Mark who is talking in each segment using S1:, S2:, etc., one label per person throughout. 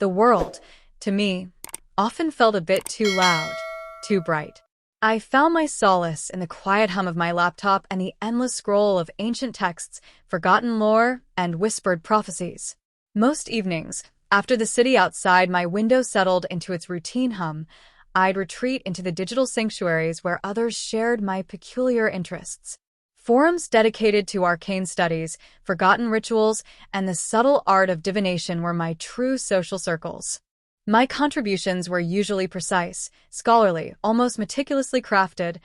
S1: The world, to me, often felt a bit too loud, too bright. I found my solace in the quiet hum of my laptop and the endless scroll of ancient texts, forgotten lore, and whispered prophecies. Most evenings, after the city outside my window settled into its routine hum, I'd retreat into the digital sanctuaries where others shared my peculiar interests. Forums dedicated to arcane studies, forgotten rituals, and the subtle art of divination were my true social circles. My contributions were usually precise, scholarly, almost meticulously crafted.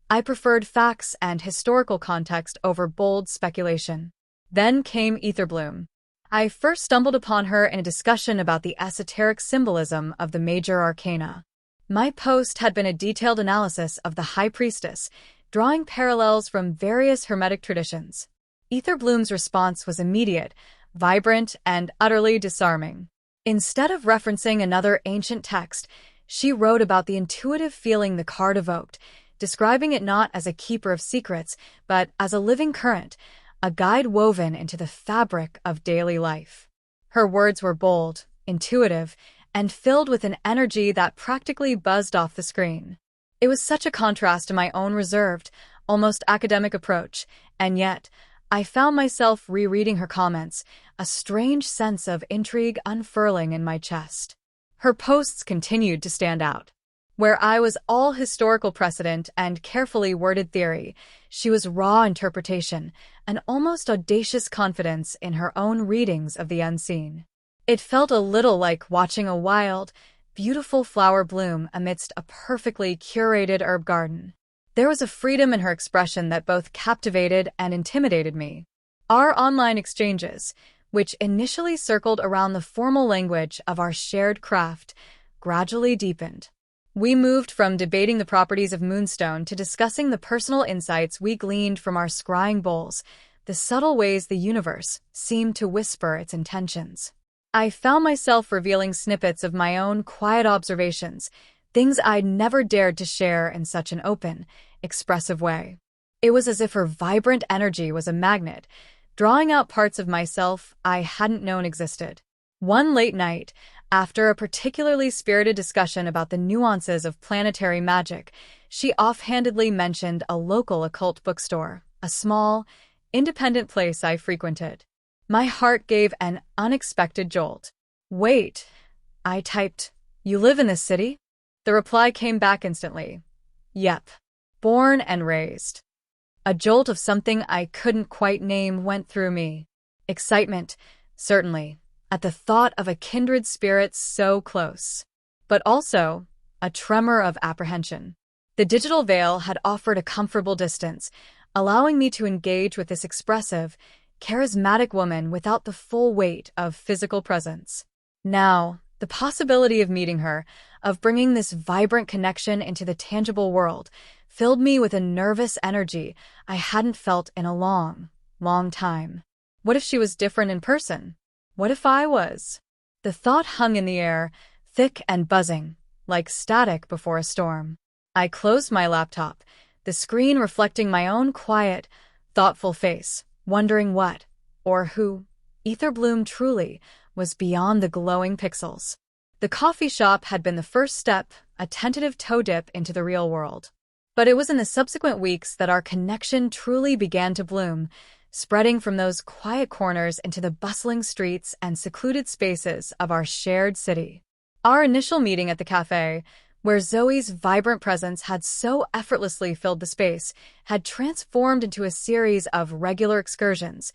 S1: I preferred facts and historical context over bold speculation. Then came Etherbloom. I first stumbled upon her in a discussion about the esoteric symbolism of the major arcana. My post had been a detailed analysis of the High Priestess, drawing parallels from various Hermetic traditions. Etherbloom's response was immediate, vibrant, and utterly disarming. Instead of referencing another ancient text, she wrote about the intuitive feeling the card evoked, describing it not as a keeper of secrets, but as a living current, a guide woven into the fabric of daily life. Her words were bold, intuitive, and filled with an energy that practically buzzed off the screen. It was such a contrast to my own reserved, almost academic approach, and yet, I found myself rereading her comments, a strange sense of intrigue unfurling in my chest. Her posts continued to stand out. Where I was all historical precedent and carefully worded theory, she was raw interpretation, an almost audacious confidence in her own readings of the unseen. It felt a little like watching a wild, beautiful flower bloom amidst a perfectly curated herb garden. There was a freedom in her expression that both captivated and intimidated me. Our online exchanges, which initially circled around the formal language of our shared craft, gradually deepened. We moved from debating the properties of moonstone to discussing the personal insights we gleaned from our scrying bowls, the subtle ways the universe seemed to whisper its intentions. I found myself revealing snippets of my own quiet observations, things I'd never dared to share in such an open, expressive way. It was as if her vibrant energy was a magnet, drawing out parts of myself I hadn't known existed. One late night, after a particularly spirited discussion about the nuances of planetary magic, she offhandedly mentioned a local occult bookstore, a small, independent place I frequented. My heart gave an unexpected jolt. "Wait," I typed, "you live in this city?" The reply came back instantly. "Yep. Born and raised." A jolt of something I couldn't quite name went through me. Excitement, certainly, at the thought of a kindred spirit so close. But also, a tremor of apprehension. The digital veil had offered a comfortable distance, allowing me to engage with this expressive, charismatic woman without the full weight of physical presence. Now, the possibility of meeting her, of bringing this vibrant connection into the tangible world, filled me with a nervous energy I hadn't felt in a long, long time. What if she was different in person? What if I was? The thought hung in the air, thick and buzzing, like static before a storm. I closed my laptop, the screen reflecting my own quiet, thoughtful face, wondering what, or who, Etherbloom truly was beyond the glowing pixels. The coffee shop had been the first step, a tentative toe dip into the real world. But it was in the subsequent weeks that our connection truly began to bloom, spreading from those quiet corners into the bustling streets and secluded spaces of our shared city. Our initial meeting at the cafe, where Zoey's vibrant presence had so effortlessly filled the space, had transformed into a series of regular excursions,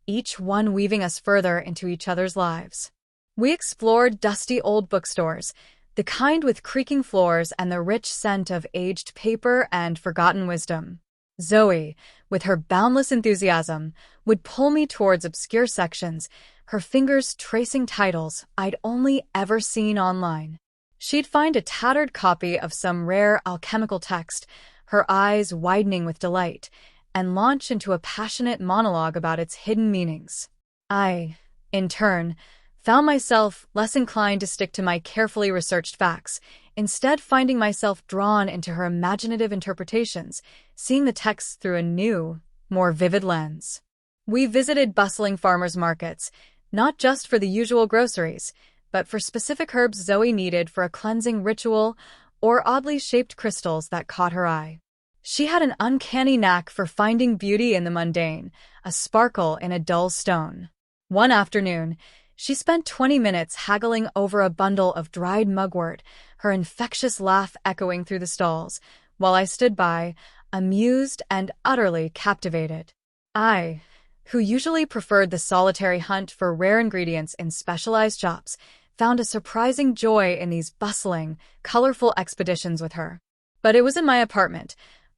S1: each one weaving us further into each other's lives. We explored dusty old bookstores, the kind with creaking floors and the rich scent of aged paper and forgotten wisdom. Zoey, with her boundless enthusiasm, would pull me towards obscure sections, her fingers tracing titles I'd only ever seen online. She'd find a tattered copy of some rare alchemical text, her eyes widening with delight, and launch into a passionate monologue about its hidden meanings. I, in turn, found myself less inclined to stick to my carefully researched facts, instead finding myself drawn into her imaginative interpretations, seeing the texts through a new, more vivid lens. We visited bustling farmers' markets, not just for the usual groceries, but for specific herbs Zoey needed for a cleansing ritual or oddly shaped crystals that caught her eye. She had an uncanny knack for finding beauty in the mundane, a sparkle in a dull stone. One afternoon, she spent 20 minutes haggling over a bundle of dried mugwort, her infectious laugh echoing through the stalls, while I stood by, amused and utterly captivated. I, who usually preferred the solitary hunt for rare ingredients in specialized shops, found a surprising joy in these bustling, colorful expeditions with her. But it was in my apartment,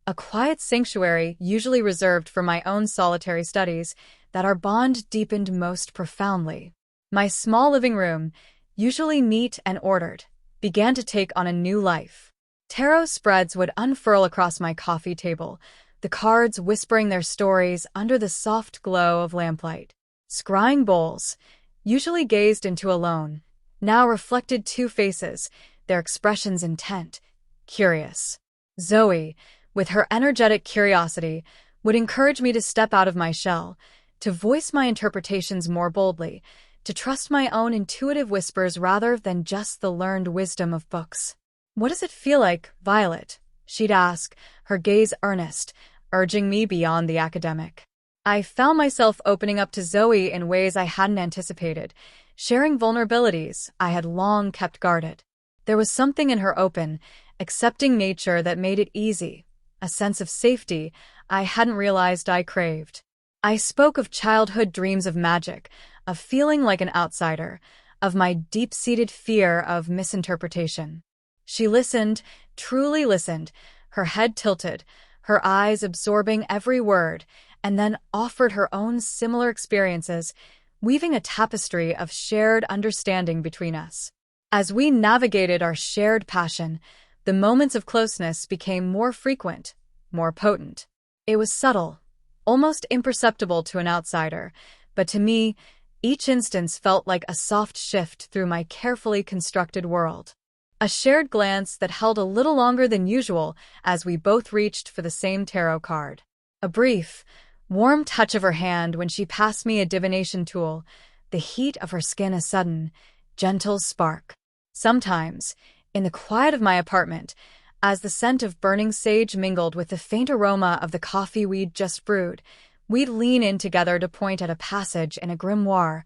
S1: a quiet sanctuary usually reserved for my own solitary studies, that our bond deepened most profoundly. My small living room, usually neat and ordered, began to take on a new life. Tarot spreads would unfurl across my coffee table, the cards whispering their stories under the soft glow of lamplight. Scrying bowls, usually gazed into alone, now reflected two faces, their expressions intent, curious. Zoey, with her energetic curiosity, would encourage me to step out of my shell, to voice my interpretations more boldly, to trust my own intuitive whispers rather than just the learned wisdom of books. "What does it feel like, Violet?" she'd ask, her gaze earnest, urging me beyond the academic. I found myself opening up to Zoey in ways I hadn't anticipated, sharing vulnerabilities I had long kept guarded. There was something in her open, accepting nature that made it easy, a sense of safety I hadn't realized I craved. I spoke of childhood dreams of magic, of feeling like an outsider, of my deep-seated fear of misinterpretation. She listened, truly listened, her head tilted, her eyes absorbing every word, and then offered her own similar experiences, weaving a tapestry of shared understanding between us. As we navigated our shared passion, the moments of closeness became more frequent, more potent. It was subtle, almost imperceptible to an outsider, but to me, each instance felt like a soft shift through my carefully constructed world. A shared glance that held a little longer than usual as we both reached for the same tarot card. A brief, warm touch of her hand when she passed me a divination tool, the heat of her skin a sudden, gentle spark. Sometimes, in the quiet of my apartment, as the scent of burning sage mingled with the faint aroma of the coffee we'd just brewed, we'd lean in together to point at a passage in a grimoire,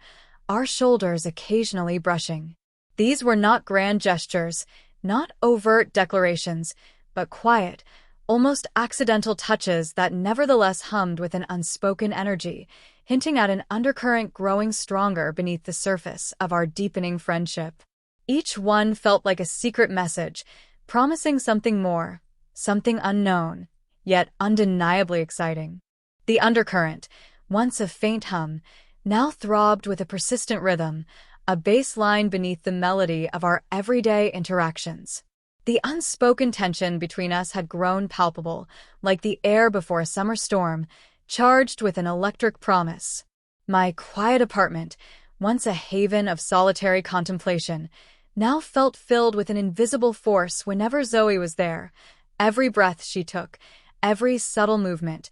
S1: our shoulders occasionally brushing. These were not grand gestures, not overt declarations, but quiet, almost accidental touches that nevertheless hummed with an unspoken energy, hinting at an undercurrent growing stronger beneath the surface of our deepening friendship. Each one felt like a secret message, promising something more, something unknown, yet undeniably exciting. The undercurrent, once a faint hum, now throbbed with a persistent rhythm, a bass line beneath the melody of our everyday interactions. The unspoken tension between us had grown palpable, like the air before a summer storm, charged with an electric promise. My quiet apartment, once a haven of solitary contemplation, now felt filled with an invisible force whenever Zoey was there. Every breath she took, every subtle movement,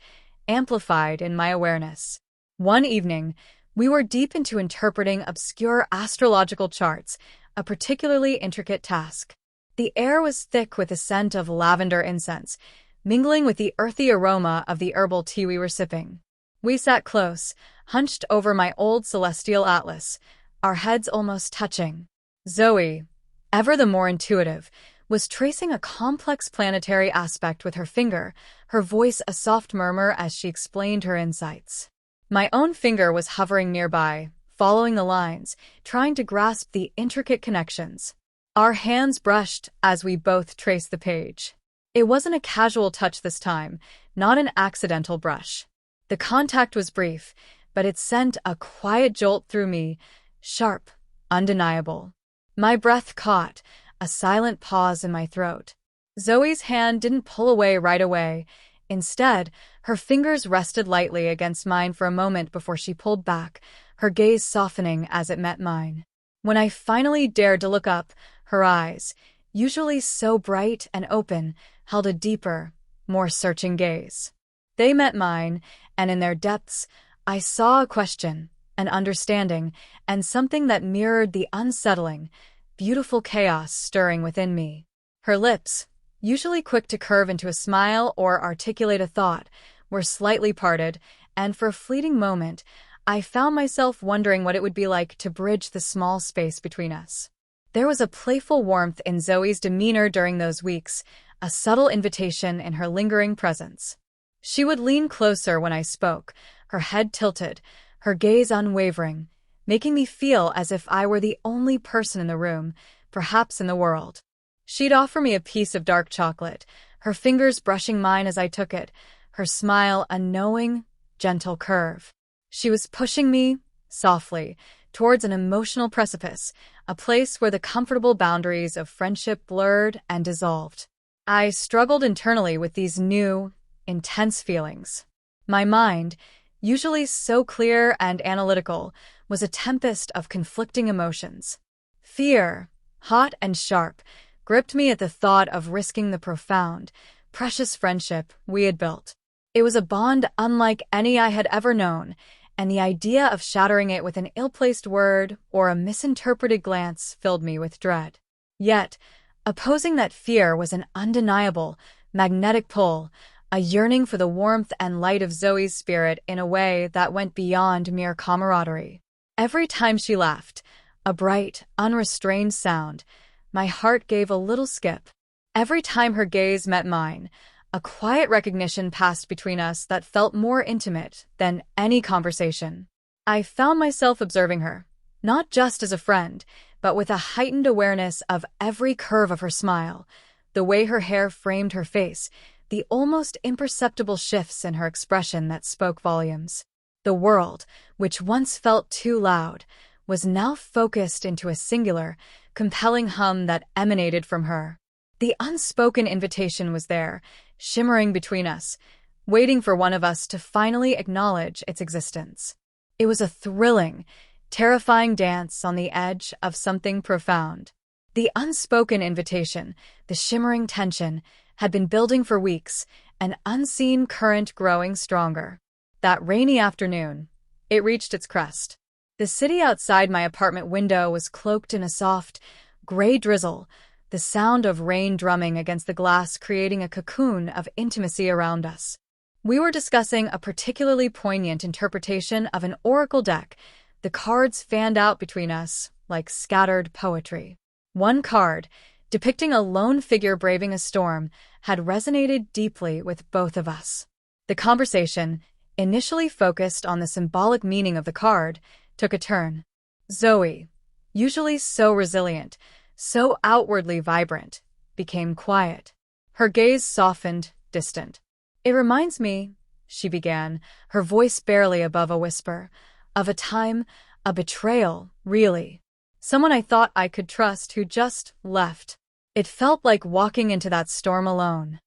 S1: amplified in my awareness. One evening, we were deep into interpreting obscure astrological charts, a particularly intricate task. The air was thick with the scent of lavender incense, mingling with the earthy aroma of the herbal tea we were sipping. We sat close, hunched over my old celestial atlas, our heads almost touching. Zoey, ever the more intuitive, was tracing a complex planetary aspect with her finger, her voice a soft murmur as she explained her insights. My own finger was hovering nearby, following the lines, trying to grasp the intricate connections. Our hands brushed as we both traced the page. It wasn't a casual touch this time, not an accidental brush. The contact was brief, but it sent a quiet jolt through me, sharp, undeniable. My breath caught, a silent pause in my throat. Zoey's hand didn't pull away right away. Instead, her fingers rested lightly against mine for a moment before she pulled back, her gaze softening as it met mine. When I finally dared to look up, her eyes, usually so bright and open, held a deeper, more searching gaze. They met mine, and in their depths, I saw a question, an understanding, and something that mirrored the unsettling, beautiful chaos stirring within me. Her lips, usually quick to curve into a smile or articulate a thought, were slightly parted, and for a fleeting moment, I found myself wondering what it would be like to bridge the small space between us. There was a playful warmth in Zoe's demeanor during those weeks, a subtle invitation in her lingering presence. She would lean closer when I spoke, her head tilted, her gaze unwavering, making me feel as if I were the only person in the room, perhaps in the world. She'd offer me a piece of dark chocolate, her fingers brushing mine as I took it, her smile a knowing, gentle curve. She was pushing me, softly, towards an emotional precipice, a place where the comfortable boundaries of friendship blurred and dissolved. I struggled internally with these new, intense feelings. My mind, usually so clear and analytical, was a tempest of conflicting emotions. Fear, hot and sharp, gripped me at the thought of risking the profound, precious friendship we had built. It was a bond unlike any I had ever known, and the idea of shattering it with an ill-placed word or a misinterpreted glance filled me with dread. Yet, opposing that fear was an undeniable, magnetic pull, a yearning for the warmth and light of Zoe's spirit in a way that went beyond mere camaraderie. Every time she laughed, a bright, unrestrained sound, my heart gave a little skip. Every time her gaze met mine, a quiet recognition passed between us that felt more intimate than any conversation. I found myself observing her, not just as a friend, but with a heightened awareness of every curve of her smile, the way her hair framed her face, the almost imperceptible shifts in her expression that spoke volumes. The world, which once felt too loud, was now focused into a singular, compelling hum that emanated from her. The unspoken invitation was there, shimmering between us, waiting for one of us to finally acknowledge its existence. It was a thrilling, terrifying dance on the edge of something profound. The unspoken invitation, the shimmering tension, had been building for weeks, an unseen current growing stronger. That rainy afternoon, it reached its crest. The city outside my apartment window was cloaked in a soft, gray drizzle, the sound of rain drumming against the glass creating a cocoon of intimacy around us. We were discussing a particularly poignant interpretation of an oracle deck, the cards fanned out between us like scattered poetry. One card, depicting a lone figure braving a storm, had resonated deeply with both of us. The conversation, initially focused on the symbolic meaning of the card, took a turn. Zoey, usually so resilient, so outwardly vibrant, became quiet. Her gaze softened, distant. "It reminds me," she began, her voice barely above a whisper, "of a time, a betrayal, really. Someone I thought I could trust who just left. It felt like walking into that storm alone."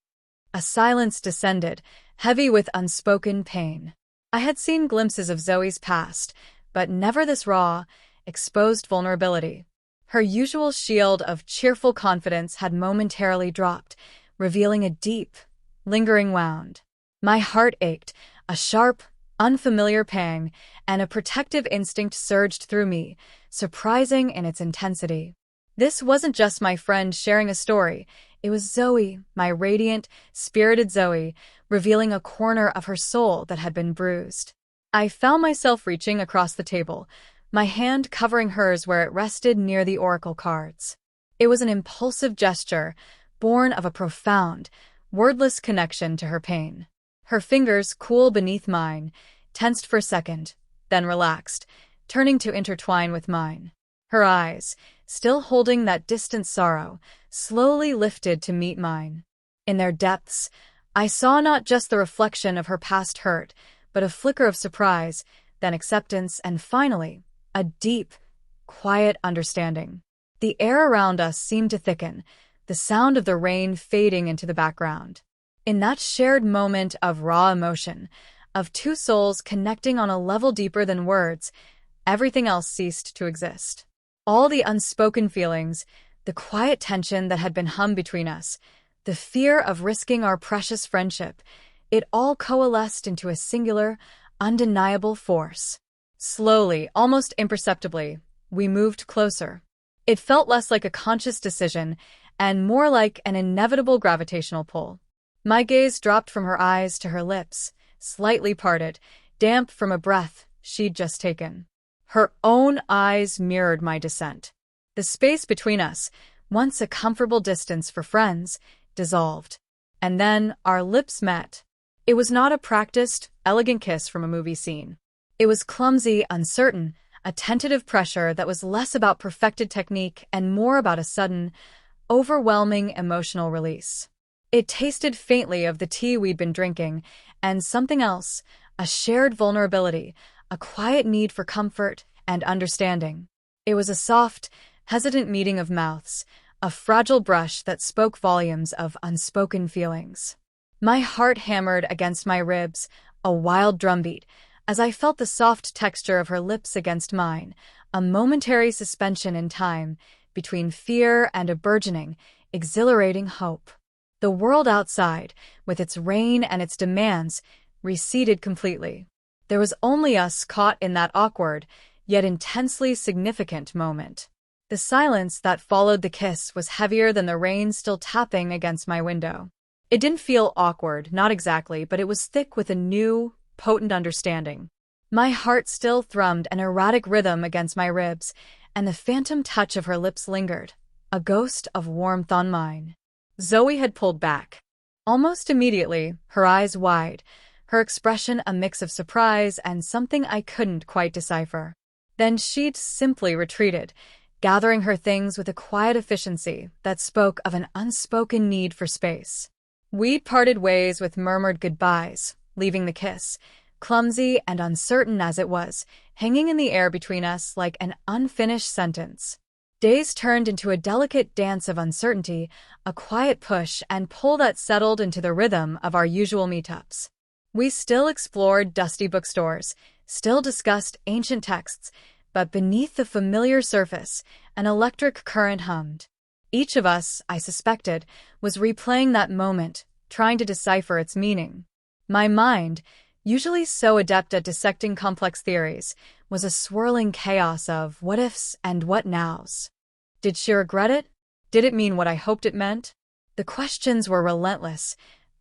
S1: A silence descended, heavy with unspoken pain. I had seen glimpses of Zoe's past, but never this raw, exposed vulnerability. Her usual shield of cheerful confidence had momentarily dropped, revealing a deep, lingering wound. My heart ached, a sharp, unfamiliar pang, and a protective instinct surged through me, surprising in its intensity. This wasn't just my friend sharing a story. It was Zoey, my radiant, spirited Zoey, revealing a corner of her soul that had been bruised. I found myself reaching across the table, my hand covering hers where it rested near the oracle cards. It was an impulsive gesture, born of a profound, wordless connection to her pain. Her fingers, cool beneath mine, tensed for a second, then relaxed, turning to intertwine with mine. Her eyes, still holding that distant sorrow, slowly lifted to meet mine. In their depths, I saw not just the reflection of her past hurt, but a flicker of surprise, then acceptance, and finally, a deep, quiet understanding. The air around us seemed to thicken, the sound of the rain fading into the background. In that shared moment of raw emotion, of two souls connecting on a level deeper than words, everything else ceased to exist. All the unspoken feelings, the quiet tension that had been hummed between us, the fear of risking our precious friendship, it all coalesced into a singular, undeniable force. Slowly, almost imperceptibly, we moved closer. It felt less like a conscious decision and more like an inevitable gravitational pull. My gaze dropped from her eyes to her lips, slightly parted, damp from a breath she'd just taken. Her own eyes mirrored my descent. The space between us, once a comfortable distance for friends, dissolved. And then our lips met. It was not a practiced, elegant kiss from a movie scene. It was clumsy, uncertain, a tentative pressure that was less about perfected technique and more about a sudden, overwhelming emotional release. It tasted faintly of the tea we'd been drinking, and something else, a shared vulnerability, a quiet need for comfort and understanding. It was a soft, hesitant meeting of mouths, a fragile brush that spoke volumes of unspoken feelings. My heart hammered against my ribs, a wild drumbeat, as I felt the soft texture of her lips against mine, a momentary suspension in time between fear and a burgeoning, exhilarating hope. The world outside, with its rain and its demands, receded completely. There was only us caught in that awkward, yet intensely significant moment. The silence that followed the kiss was heavier than the rain still tapping against my window. It didn't feel awkward, not exactly, but it was thick with a new, potent understanding. My heart still thrummed an erratic rhythm against my ribs, and the phantom touch of her lips lingered, a ghost of warmth on mine. Zoey had pulled back. Almost immediately, her eyes wide, her expression a mix of surprise and something I couldn't quite decipher. Then she'd simply retreated, gathering her things with a quiet efficiency that spoke of an unspoken need for space. We'd parted ways with murmured goodbyes, leaving the kiss, clumsy and uncertain as it was, hanging in the air between us like an unfinished sentence. Days turned into a delicate dance of uncertainty, a quiet push and pull that settled into the rhythm of our usual meetups. We still explored dusty bookstores, still discussed ancient texts, but beneath the familiar surface, an electric current hummed. Each of us, I suspected, was replaying that moment, trying to decipher its meaning. My mind, usually so adept at dissecting complex theories, was a swirling chaos of what-ifs and what-nows. Did she regret it? Did it mean what I hoped it meant? The questions were relentless,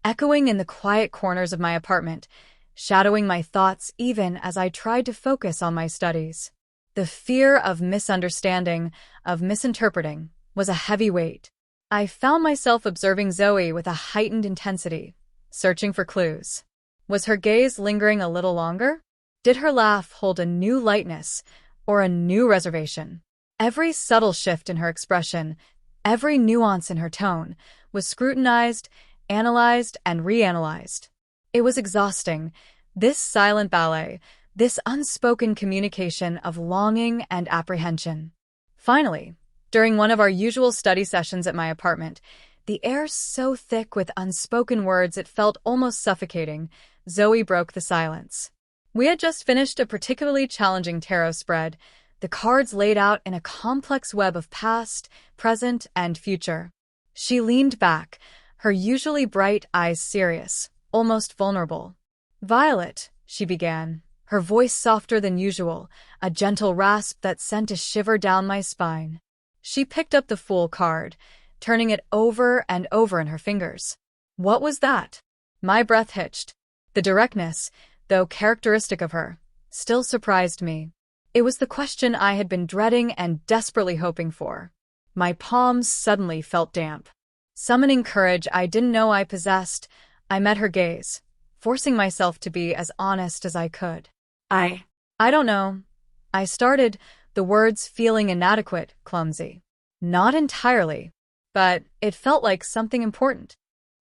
S1: echoing in the quiet corners of my apartment, shadowing my thoughts even as I tried to focus on my studies. The fear of misunderstanding, of misinterpreting, was a heavy weight. I found myself observing Zoey with a heightened intensity, searching for clues. Was her gaze lingering a little longer? Did her laugh hold a new lightness or a new reservation? Every subtle shift in her expression, every nuance in her tone, was scrutinized, analyzed, and reanalyzed. It was exhausting, this silent ballet, this unspoken communication of longing and apprehension. Finally, during one of our usual study sessions at my apartment, the air so thick with unspoken words it felt almost suffocating, Zoey broke the silence. We had just finished a particularly challenging tarot spread, the cards laid out in a complex web of past, present, and future. She leaned back, her usually bright eyes serious, almost vulnerable. "Violet," she began, her voice softer than usual, a gentle rasp that sent a shiver down my spine. She picked up the Fool card, turning it over and over in her fingers. What was that? My breath hitched. The directness, though characteristic of her, still surprised me. It was the question I had been dreading and desperately hoping for. My palms suddenly felt damp. Summoning courage I didn't know I possessed, I met her gaze, forcing myself to be as honest as I could. I don't know. I started, the words feeling inadequate, clumsy. Not entirely, but it felt like something important.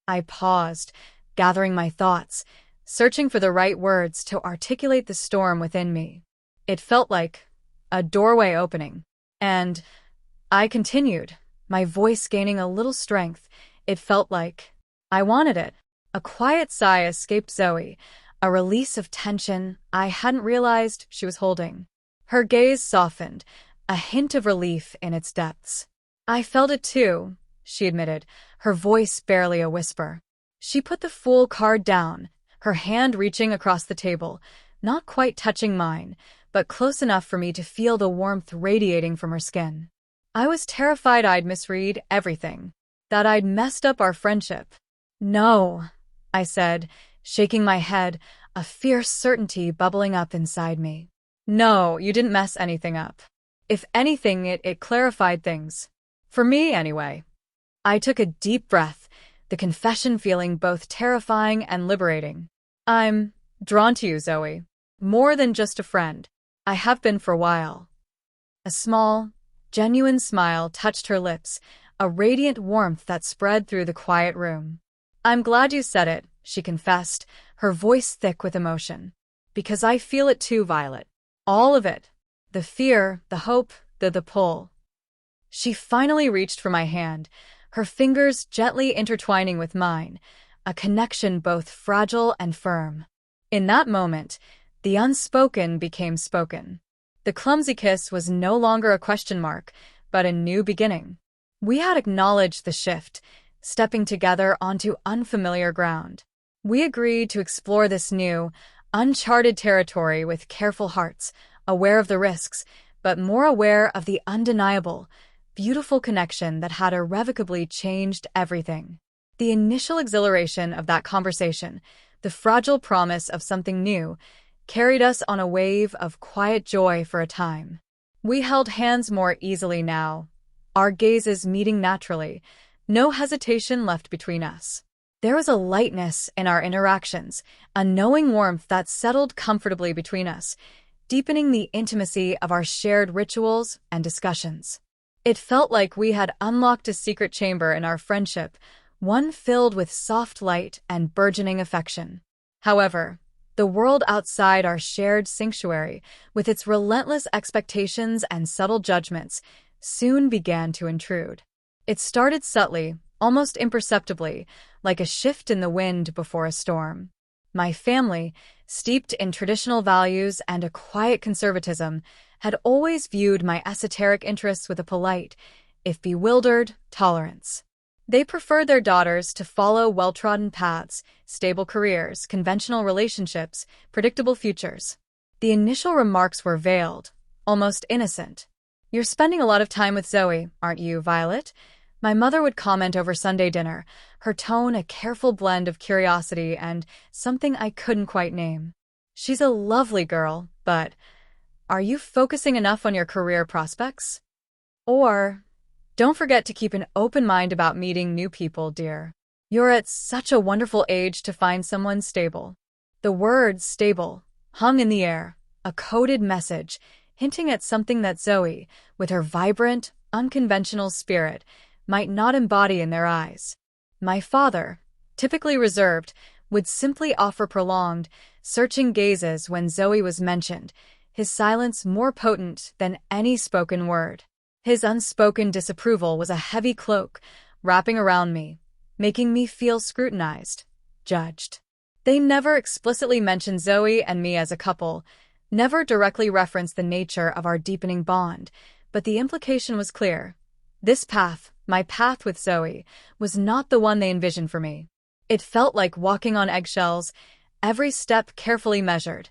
S1: I paused, gathering my thoughts, searching for the right words to articulate the storm within me. It felt like a doorway opening. And I continued, my voice gaining a little strength. It felt like I wanted it. A quiet sigh escaped Zoey, a release of tension I hadn't realized she was holding. Her gaze softened, a hint of relief in its depths. I felt it too, she admitted, her voice barely a whisper. She put the Fool card down, her hand reaching across the table, not quite touching mine, but close enough for me to feel the warmth radiating from her skin. I was terrified I'd misread everything, that I'd messed up our friendship. "No," I said, shaking my head, a fierce certainty bubbling up inside me. "No, you didn't mess anything up. If anything, it clarified things. For me, anyway." I took a deep breath, the confession feeling both terrifying and liberating. "I'm drawn to you, Zoey. More than just a friend. I have been for a while." A small, genuine smile touched her lips, a radiant warmth that spread through the quiet room. "I'm glad you said it," she confessed, her voice thick with emotion. "Because I feel it too, Violet. All of it. The fear, the hope, the pull." She finally reached for my hand, her fingers gently intertwining with mine, a connection both fragile and firm. In that moment, the unspoken became spoken. The clumsy kiss was no longer a question mark, but a new beginning. We had acknowledged the shift, stepping together onto unfamiliar ground. We agreed to explore this new, uncharted territory with careful hearts, aware of the risks, but more aware of the undeniable, beautiful connection that had irrevocably changed everything. The initial exhilaration of that conversation, the fragile promise of something new, carried us on a wave of quiet joy for a time. We held hands more easily now, our gazes meeting naturally, no hesitation left between us. There was a lightness in our interactions, a knowing warmth that settled comfortably between us, deepening the intimacy of our shared rituals and discussions. It felt like we had unlocked a secret chamber in our friendship, one filled with soft light and burgeoning affection. However, the world outside our shared sanctuary, with its relentless expectations and subtle judgments, soon began to intrude. It started subtly, almost imperceptibly, like a shift in the wind before a storm. My family, steeped in traditional values and a quiet conservatism, had always viewed my esoteric interests with a polite, if bewildered, tolerance. They preferred their daughters to follow well-trodden paths, stable careers, conventional relationships, predictable futures. The initial remarks were veiled, almost innocent. "You're spending a lot of time with Zoey, aren't you, Violet?" My mother would comment over Sunday dinner, her tone a careful blend of curiosity and something I couldn't quite name. "She's a lovely girl, but are you focusing enough on your career prospects? Or, don't forget to keep an open mind about meeting new people, dear. You're at such a wonderful age to find someone stable." The word stable hung in the air, a coded message, hinting at something that Zoey, with her vibrant, unconventional spirit, might not embody in their eyes. My father, typically reserved, would simply offer prolonged, searching gazes when Zoey was mentioned, his silence more potent than any spoken word. His unspoken disapproval was a heavy cloak, wrapping around me, making me feel scrutinized, judged. They never explicitly mentioned Zoey and me as a couple, never directly referenced the nature of our deepening bond, but the implication was clear. This path, my path with Zoey, was not the one they envisioned for me. It felt like walking on eggshells, every step carefully measured,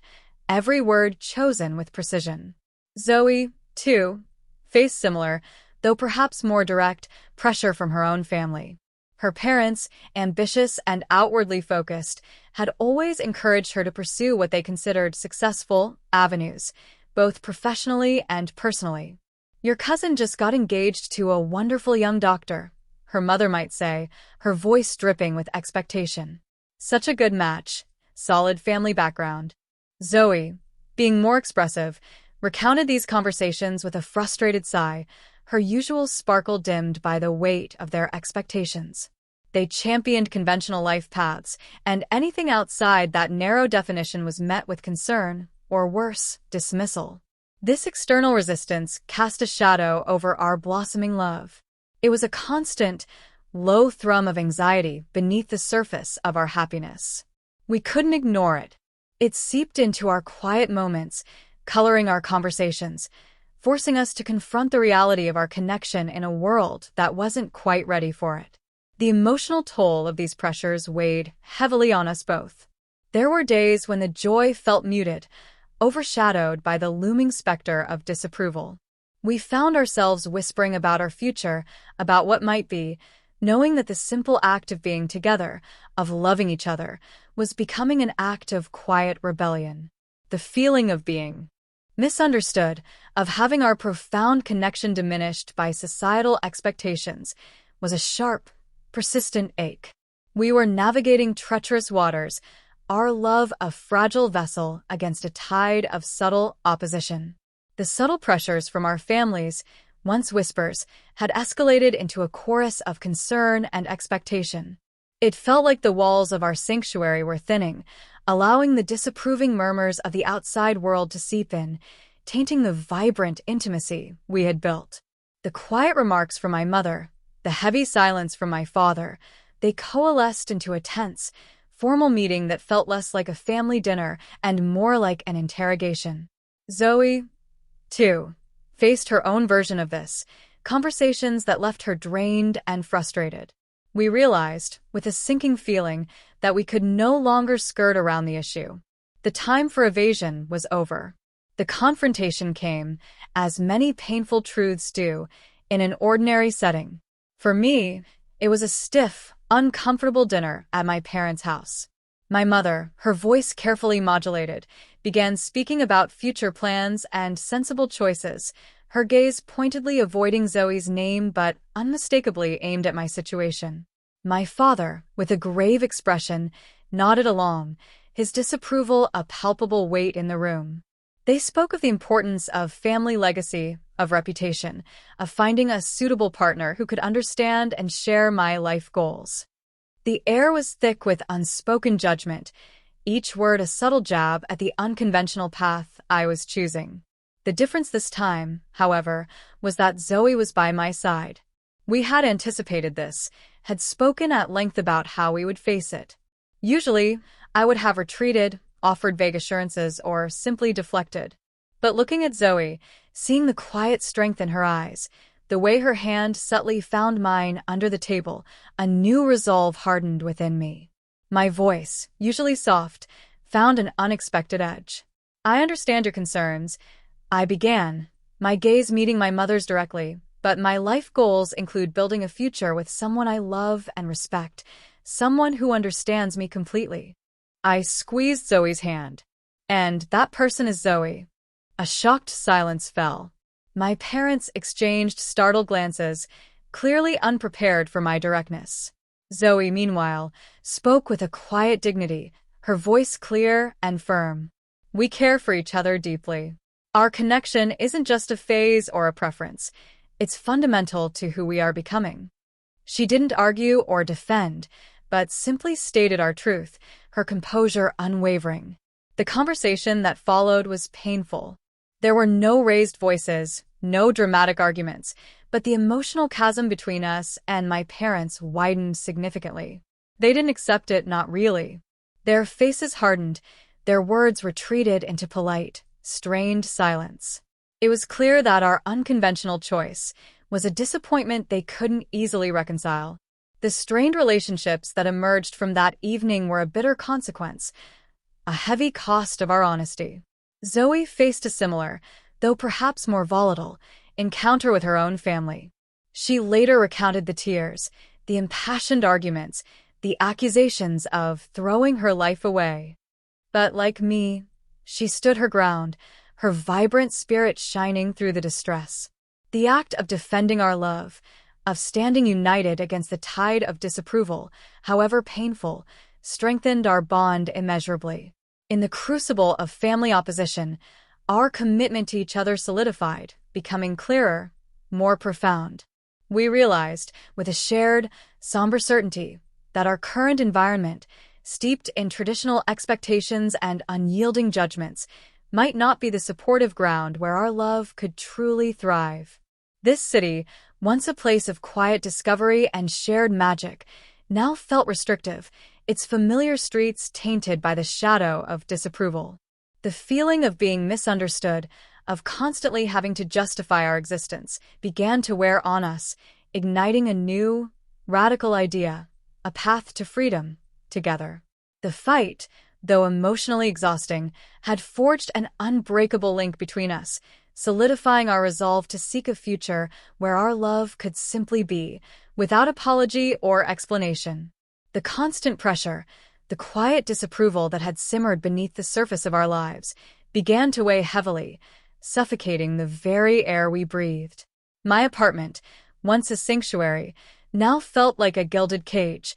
S1: every word chosen with precision. Zoey, too, faced similar, though perhaps more direct, pressure from her own family. Her parents, ambitious and outwardly focused, had always encouraged her to pursue what they considered successful avenues, both professionally and personally. "Your cousin just got engaged to a wonderful young doctor," her mother might say, her voice dripping with expectation. "Such a good match, solid family background." Zoey, being more expressive, recounted these conversations with a frustrated sigh, her usual sparkle dimmed by the weight of their expectations. They championed conventional life paths, and anything outside that narrow definition was met with concern, or worse, dismissal. This external resistance cast a shadow over our blossoming love. It was a constant, low thrum of anxiety beneath the surface of our happiness. We couldn't ignore it. It seeped into our quiet moments, coloring our conversations, forcing us to confront the reality of our connection in a world that wasn't quite ready for it. The emotional toll of these pressures weighed heavily on us both. There were days when the joy felt muted, overshadowed by the looming specter of disapproval. We found ourselves whispering about our future, about what might be, knowing that the simple act of being together, of loving each other, was becoming an act of quiet rebellion. The feeling of being misunderstood, of having our profound connection diminished by societal expectations, was a sharp, persistent ache. We were navigating treacherous waters, our love a fragile vessel against a tide of subtle opposition. The subtle pressures from our families, once whispers, had escalated into a chorus of concern and expectation. It felt like the walls of our sanctuary were thinning, allowing the disapproving murmurs of the outside world to seep in, tainting the vibrant intimacy we had built. The quiet remarks from my mother, the heavy silence from my father, they coalesced into a tense, formal meeting that felt less like a family dinner and more like an interrogation. Zoey, too, faced her own version of this, conversations that left her drained and frustrated. We realized, with a sinking feeling, that we could no longer skirt around the issue. The time for evasion was over. The confrontation came, as many painful truths do, in an ordinary setting. For me, it was a stiff, uncomfortable dinner at my parents' house. My mother, her voice carefully modulated, began speaking about future plans and sensible choices, her gaze pointedly avoiding Zoey's name but unmistakably aimed at my situation. My father, with a grave expression, nodded along, his disapproval a palpable weight in the room. They spoke of the importance of family legacy, of reputation, of finding a suitable partner who could understand and share my life goals. The air was thick with unspoken judgment, each word a subtle jab at the unconventional path I was choosing. The difference this time, however, was that Zoey was by my side. We had anticipated this, had spoken at length about how we would face it. Usually, I would have retreated, offered vague assurances, or simply deflected. But looking at Zoey, seeing the quiet strength in her eyes, the way her hand subtly found mine under the table, a new resolve hardened within me. My voice, usually soft, found an unexpected edge. "I understand your concerns," I began, my gaze meeting my mother's directly, "but my life goals include building a future with someone I love and respect, someone who understands me completely." I squeezed Zoey's hand. "And that person is Zoey." A shocked silence fell. My parents exchanged startled glances, clearly unprepared for my directness. Zoey, meanwhile, spoke with a quiet dignity, her voice clear and firm. "We care for each other deeply. Our connection isn't just a phase or a preference. It's fundamental to who we are becoming." She didn't argue or defend, but simply stated our truth, her composure unwavering. The conversation that followed was painful. There were no raised voices, no dramatic arguments, but the emotional chasm between us and my parents widened significantly. They didn't accept it, not really. Their faces hardened, their words retreated into polite, strained silence. It was clear that our unconventional choice was a disappointment they couldn't easily reconcile. The strained relationships that emerged from that evening were a bitter consequence, a heavy cost of our honesty. Zoey faced a similar, though perhaps more volatile, encounter with her own family. She later recounted the tears, the impassioned arguments, the accusations of throwing her life away. But like me, she stood her ground, her vibrant spirit shining through the distress. The act of defending our love, of standing united against the tide of disapproval, however painful, strengthened our bond immeasurably. In the crucible of family opposition, our commitment to each other solidified, becoming clearer, more profound. We realized, with a shared, somber certainty, that our current environment, steeped in traditional expectations and unyielding judgments, might not be the supportive ground where our love could truly thrive. This city, once a place of quiet discovery and shared magic, now felt restrictive, its familiar streets tainted by the shadow of disapproval. The feeling of being misunderstood, of constantly having to justify our existence, began to wear on us, igniting a new, radical idea, a path to freedom, together. The fight, though emotionally exhausting, had forged an unbreakable link between us, solidifying our resolve to seek a future where our love could simply be, without apology or explanation. The constant pressure, the quiet disapproval that had simmered beneath the surface of our lives, began to weigh heavily, suffocating the very air we breathed. My apartment, once a sanctuary, now felt like a gilded cage,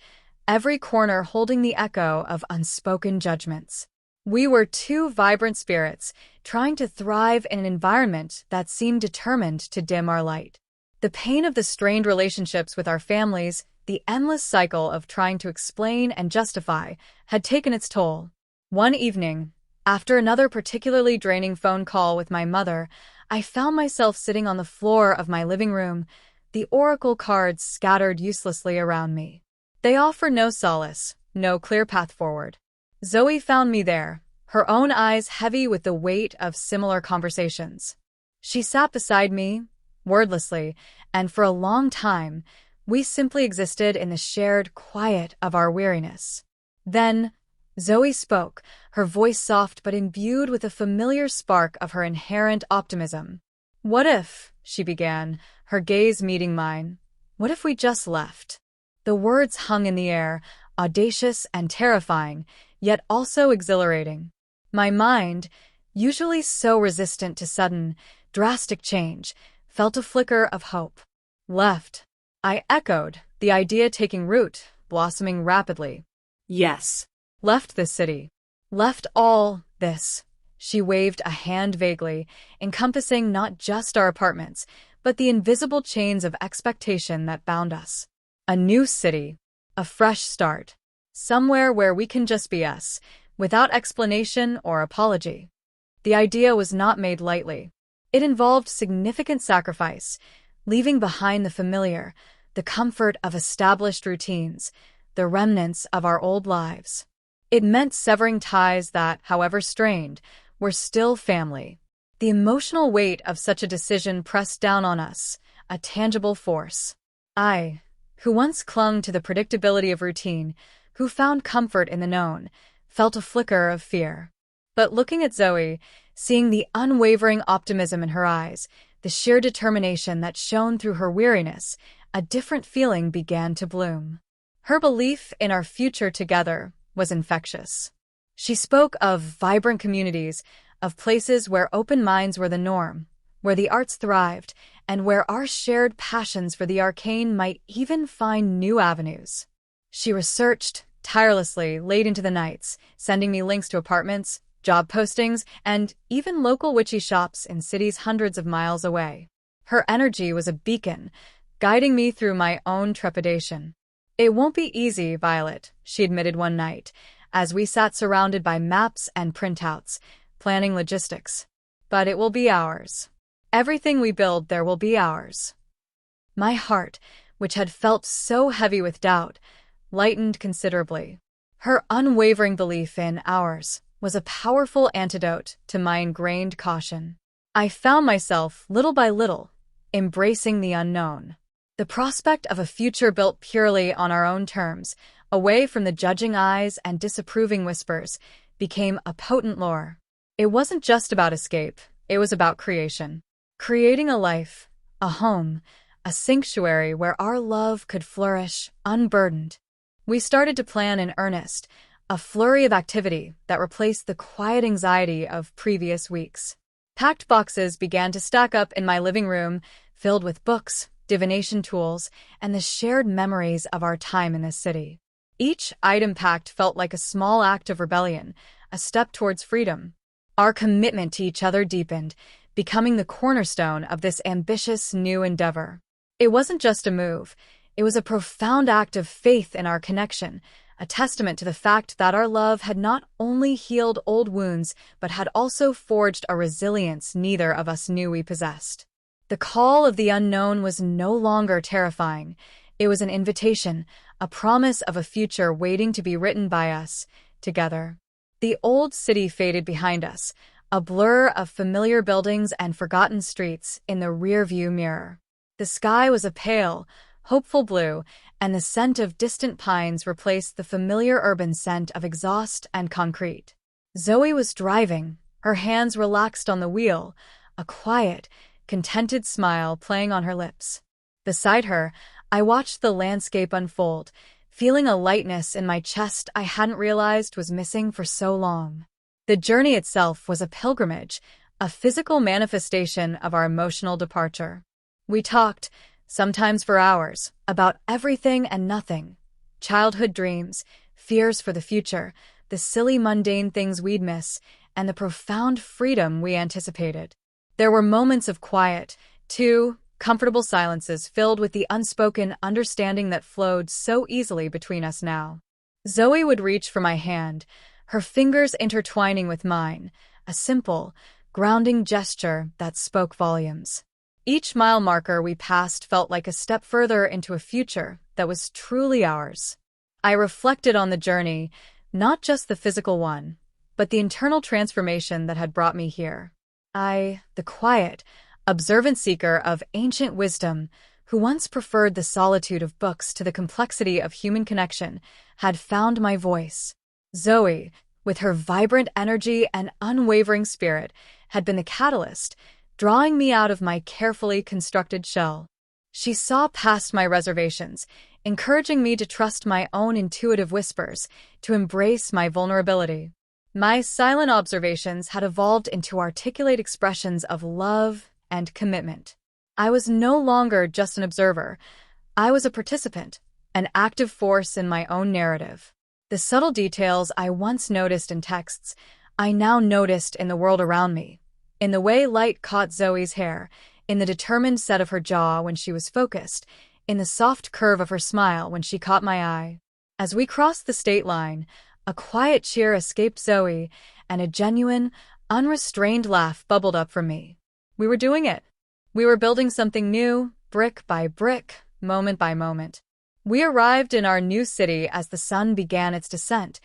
S1: every corner holding the echo of unspoken judgments. We were two vibrant spirits, trying to thrive in an environment that seemed determined to dim our light. The pain of the strained relationships with our families, the endless cycle of trying to explain and justify, had taken its toll. One evening, after another particularly draining phone call with my mother, I found myself sitting on the floor of my living room, the oracle cards scattered uselessly around me. They offer no solace, no clear path forward. Zoey found me there, her own eyes heavy with the weight of similar conversations. She sat beside me, wordlessly, and for a long time, we simply existed in the shared quiet of our weariness. Then, Zoey spoke, her voice soft but imbued with a familiar spark of her inherent optimism. "What if," she began, her gaze meeting mine, "what if we just left?" The words hung in the air, audacious and terrifying, yet also exhilarating. My mind, usually so resistant to sudden, drastic change, felt a flicker of hope. "Left," I echoed, the idea taking root, blossoming rapidly. "Yes. Left this city. Left all this." She waved a hand vaguely, encompassing not just our apartments, but the invisible chains of expectation that bound us. A new city. A fresh start. Somewhere where we can just be us, without explanation or apology. The idea was not made lightly. It involved significant sacrifice, leaving behind the familiar, the comfort of established routines, the remnants of our old lives. It meant severing ties that, however strained, were still family. The emotional weight of such a decision pressed down on us, a tangible force. I, who once clung to the predictability of routine, who found comfort in the known, felt a flicker of fear. But looking at Zoey, seeing the unwavering optimism in her eyes, the sheer determination that shone through her weariness, a different feeling began to bloom. Her belief in our future together was infectious. She spoke of vibrant communities, of places where open minds were the norm, where the arts thrived, and where our shared passions for the arcane might even find new avenues. She researched tirelessly late into the nights, sending me links to apartments, job postings, and even local witchy shops in cities hundreds of miles away. Her energy was a beacon, guiding me through my own trepidation. "It won't be easy, Violet," she admitted one night, as we sat surrounded by maps and printouts, planning logistics. "But it will be ours. Everything we build there will be ours." My heart, which had felt so heavy with doubt, lightened considerably. Her unwavering belief in ours was a powerful antidote to my ingrained caution. I found myself, little by little, embracing the unknown. The prospect of a future built purely on our own terms, away from the judging eyes and disapproving whispers, became a potent lure. It wasn't just about escape, it was about creation. Creating a life, a home, a sanctuary where our love could flourish, unburdened. We started to plan in earnest, a flurry of activity that replaced the quiet anxiety of previous weeks. Packed boxes began to stack up in my living room, filled with books, divination tools, and the shared memories of our time in this city. Each item packed felt like a small act of rebellion, a step towards freedom. Our commitment to each other deepened, becoming the cornerstone of this ambitious new endeavor. It wasn't just a move, it was a profound act of faith in our connection, a testament to the fact that our love had not only healed old wounds, but had also forged a resilience neither of us knew we possessed. The call of the unknown was no longer terrifying. It was an invitation, a promise of a future waiting to be written by us, together. The old city faded behind us, a blur of familiar buildings and forgotten streets in the rearview mirror. The sky was a pale, hopeful blue, and the scent of distant pines replaced the familiar urban scent of exhaust and concrete. Zoey was driving, her hands relaxed on the wheel, a quiet, contented smile playing on her lips. Beside her, I watched the landscape unfold, feeling a lightness in my chest I hadn't realized was missing for so long. The journey itself was a pilgrimage, a physical manifestation of our emotional departure. We talked, sometimes for hours, about everything and nothing. Childhood dreams, fears for the future, the silly mundane things we'd miss, and the profound freedom we anticipated. There were moments of quiet, too, comfortable silences filled with the unspoken understanding that flowed so easily between us now. Zoey would reach for my hand, her fingers intertwining with mine, a simple, grounding gesture that spoke volumes. Each mile marker we passed felt like a step further into a future that was truly ours. I reflected on the journey, not just the physical one, but the internal transformation that had brought me here. I, the quiet, observant seeker of ancient wisdom, who once preferred the solitude of books to the complexity of human connection, had found my voice. Zoey, with her vibrant energy and unwavering spirit, had been the catalyst, drawing me out of my carefully constructed shell. She saw past my reservations, encouraging me to trust my own intuitive whispers, to embrace my vulnerability. My silent observations had evolved into articulate expressions of love and commitment. I was no longer just an observer. I was a participant, an active force in my own narrative. The subtle details I once noticed in texts, I now noticed in the world around me. In the way light caught Zoey's hair, in the determined set of her jaw when she was focused, in the soft curve of her smile when she caught my eye. As we crossed the state line, a quiet cheer escaped Zoey, and a genuine, unrestrained laugh bubbled up from me. We were doing it. We were building something new, brick by brick, moment by moment. We arrived in our new city as the sun began its descent,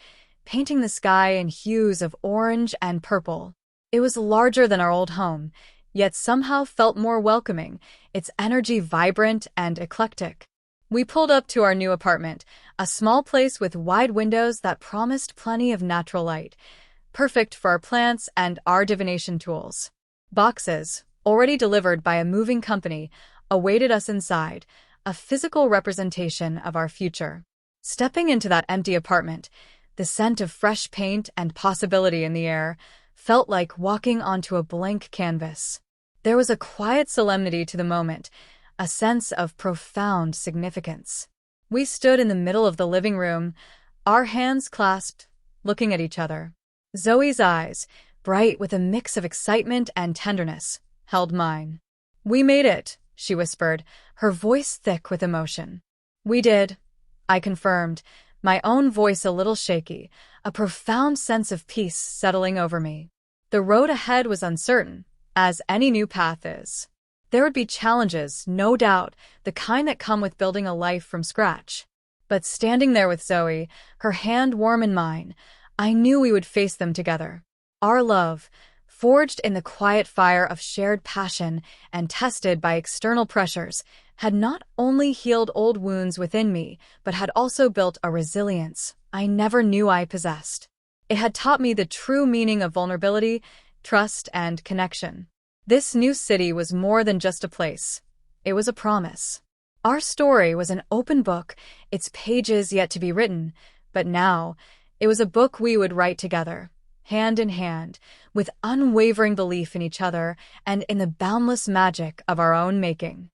S1: painting the sky in hues of orange and purple. It was larger than our old home, yet somehow felt more welcoming, its energy vibrant and eclectic. We pulled up to our new apartment, a small place with wide windows that promised plenty of natural light, perfect for our plants and our divination tools. Boxes, already delivered by a moving company, awaited us inside, a physical representation of our future. Stepping into that empty apartment, the scent of fresh paint and possibility in the air felt like walking onto a blank canvas. There was a quiet solemnity to the moment, a sense of profound significance. We stood in the middle of the living room, our hands clasped, looking at each other. Zoey's eyes, bright with a mix of excitement and tenderness, held mine. "We made it," she whispered, her voice thick with emotion. "We did," I confirmed, my own voice a little shaky, a profound sense of peace settling over me. The road ahead was uncertain, as any new path is. There would be challenges, no doubt, the kind that come with building a life from scratch. But standing there with Zoey, her hand warm in mine, I knew we would face them together. Our love, forged in the quiet fire of shared passion and tested by external pressures, had not only healed old wounds within me, but had also built a resilience I never knew I possessed. It had taught me the true meaning of vulnerability, trust, and connection. This new city was more than just a place. It was a promise. Our story was an open book, its pages yet to be written, but now it was a book we would write together, hand in hand, with unwavering belief in each other and in the boundless magic of our own making.